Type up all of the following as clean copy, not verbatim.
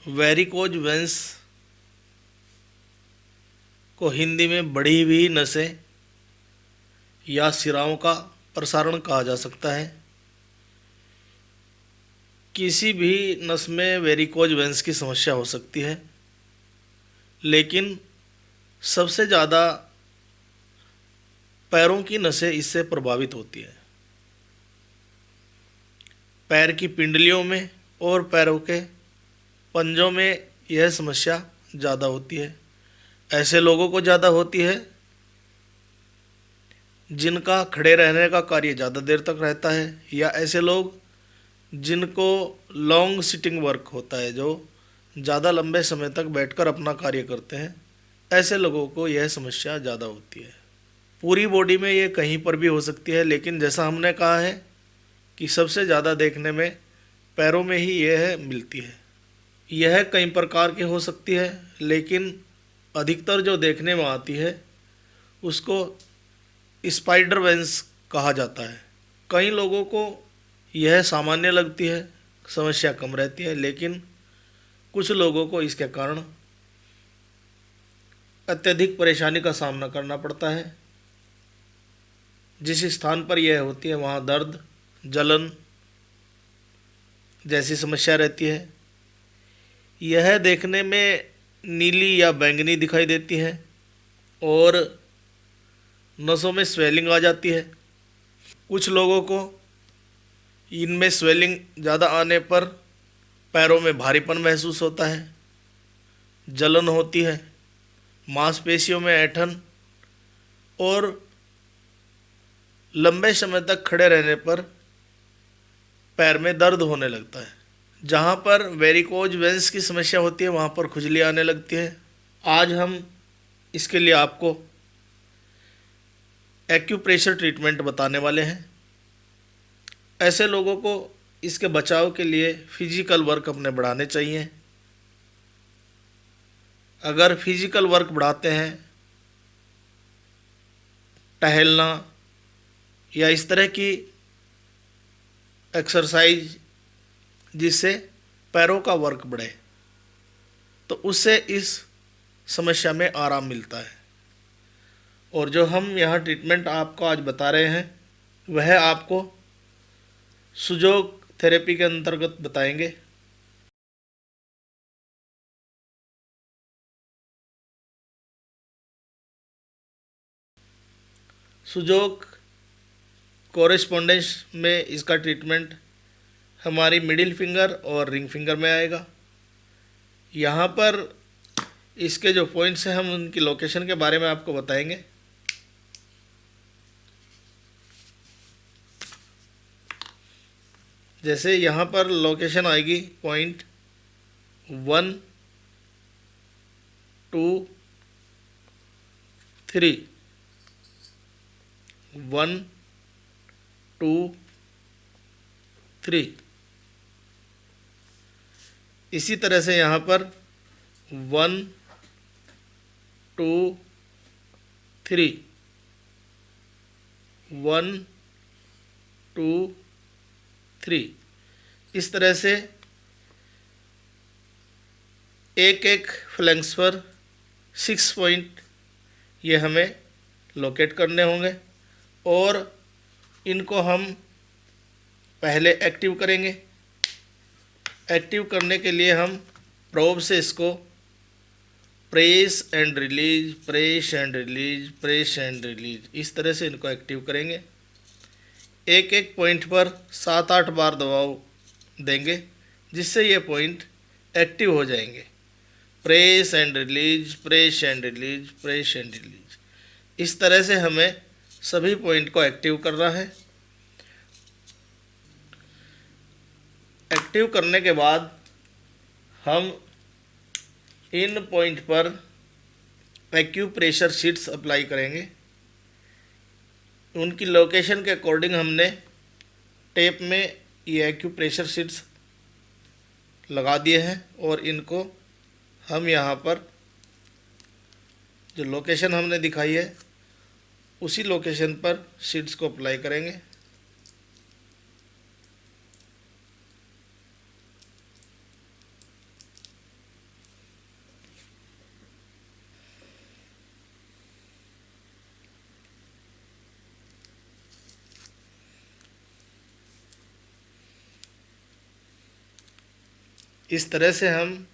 Varicose veins को हिंदी में बढ़ी हुई नसें या सिराओं का प्रसारण कहा जा सकता है। किसी भी नस में वेरिकोज वेंस की समस्या हो सकती है, लेकिन सबसे ज़्यादा पैरों की नसें इससे प्रभावित होती है। पैर की पिंडलियों में और पैरों के पंजों में यह समस्या ज़्यादा होती है। ऐसे लोगों को ज़्यादा होती है जिनका खड़े रहने का कार्य ज़्यादा देर तक रहता है, या ऐसे लोग जिनको लॉन्ग सिटिंग वर्क होता है, जो ज़्यादा लंबे समय तक बैठकर अपना कार्य करते हैं, ऐसे लोगों को यह समस्या ज़्यादा होती है। पूरी बॉडी में ये कहीं पर भी हो सकती है, लेकिन जैसा हमने कहा है कि सबसे ज़्यादा देखने में पैरों में ही यह मिलती है। यह कई प्रकार की हो सकती है, लेकिन अधिकतर जो देखने में आती है उसको स्पाइडर वेंस कहा जाता है। कई लोगों को यह सामान्य लगती है, समस्या कम रहती है, लेकिन कुछ लोगों को इसके कारण अत्यधिक परेशानी का सामना करना पड़ता है। जिस स्थान पर यह होती है वहाँ दर्द, जलन जैसी समस्या रहती है। यह देखने में नीली या बैंगनी दिखाई देती है और नसों में स्वेलिंग आ जाती है। कुछ लोगों को इनमें स्वेलिंग ज़्यादा आने पर पैरों में भारीपन महसूस होता है, जलन होती है, मांसपेशियों में ऐंठन और लंबे समय तक खड़े रहने पर पैर में दर्द होने लगता है। जहाँ पर वेरिकोज वेंस की समस्या होती है वहाँ पर खुजली आने लगती है। आज हम इसके लिए आपको एक्यूप्रेशर ट्रीटमेंट बताने वाले हैं। ऐसे लोगों को इसके बचाव के लिए फिजिकल वर्क अपने बढ़ाने चाहिए। अगर फिजिकल वर्क बढ़ाते हैं, टहलना या इस तरह की एक्सरसाइज जिससे पैरों का वर्क बढ़े, तो उससे इस समस्या में आराम मिलता है। और जो हम यहाँ ट्रीटमेंट आपको आज बता रहे हैं वह आपको सुजोग थेरेपी के अंतर्गत बताएंगे। सुजोग कोरेस्पोंडेंस में इसका ट्रीटमेंट हमारी मिडिल फिंगर और रिंग फिंगर में आएगा। यहाँ पर इसके जो पॉइंट्स हैं हम उनकी लोकेशन के बारे में आपको बताएंगे। जैसे यहाँ पर लोकेशन आएगी पॉइंट 1, 2, 3, 1, 2, 3। इसी तरह से यहाँ पर 1, 2, 3, 1, 2, 3। इस तरह से एक एक फ्लैंक्स पर 6 पॉइंट ये हमें लोकेट करने होंगे और इनको हम पहले एक्टिव करेंगे। एक्टिव करने के लिए हम प्रोब से इसको press and release, press and release, press and release, इस तरह से इनको एक्टिव करेंगे। एक एक पॉइंट पर 7-8 बार दबाव देंगे जिससे ये पॉइंट एक्टिव हो जाएंगे। Press and release, press and release, press and release, इस तरह से हमें सभी पॉइंट को एक्टिव करना है। एक्टिव करने के बाद हम इन पॉइंट पर एक्यूप्रेशर शीट्स अप्लाई करेंगे। उनकी लोकेशन के अकॉर्डिंग हमने टेप में ये एक्यूप्रेशर शीट्स लगा दिए हैं और इनको हम यहाँ पर जो लोकेशन हमने दिखाई है उसी लोकेशन पर शीट्स को अप्लाई करेंगे। इस तरह से हम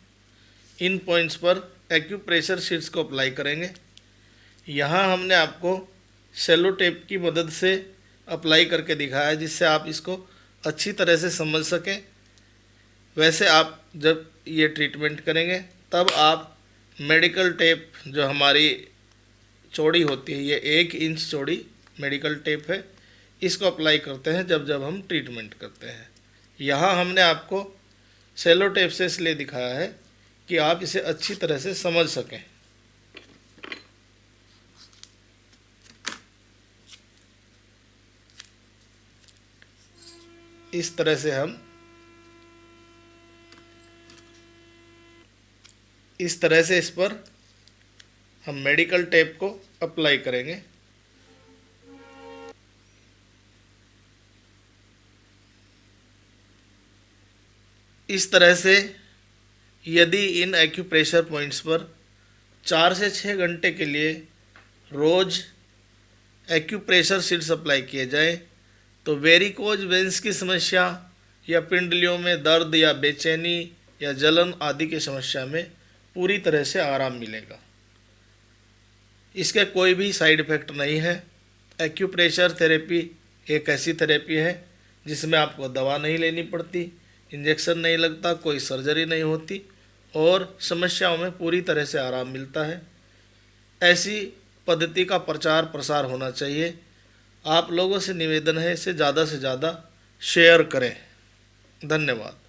इन पॉइंट्स पर एक्यूप्रेशर शीट्स को अप्लाई करेंगे। यहाँ हमने आपको सेलो टेप की मदद से अप्लाई करके दिखाया है, जिससे आप इसको अच्छी तरह से समझ सकें। वैसे आप जब ये ट्रीटमेंट करेंगे तब आप मेडिकल टेप जो हमारी चौड़ी होती है, ये 1 इंच चौड़ी मेडिकल टेप है, इसको अप्लाई करते हैं जब जब हम ट्रीटमेंट करते हैं। यहाँ हमने आपको सेलो टेप से इसलिए दिखाया है कि आप इसे अच्छी तरह से समझ सकें। इस तरह से इस पर हम मेडिकल टेप को अप्लाई करेंगे। इस तरह से यदि इन एक्यूप्रेशर पॉइंट्स पर 4 से 6 घंटे के लिए रोज़ एक्यूप्रेशर शीट्स अप्लाई किए जाएं तो वेरिकोज वेंस की समस्या या पिंडलियों में दर्द या बेचैनी या जलन आदि की समस्या में पूरी तरह से आराम मिलेगा। इसके कोई भी साइड इफ़ेक्ट नहीं है। एक्यूप्रेशर थेरेपी एक ऐसी थेरेपी है जिसमें आपको दवा नहीं लेनी पड़ती, इंजेक्शन नहीं लगता, कोई सर्जरी नहीं होती और समस्याओं में पूरी तरह से आराम मिलता है। ऐसी पद्धति का प्रचार प्रसार होना चाहिए। आप लोगों से निवेदन है, इसे ज़्यादा से ज़्यादा शेयर करें। धन्यवाद।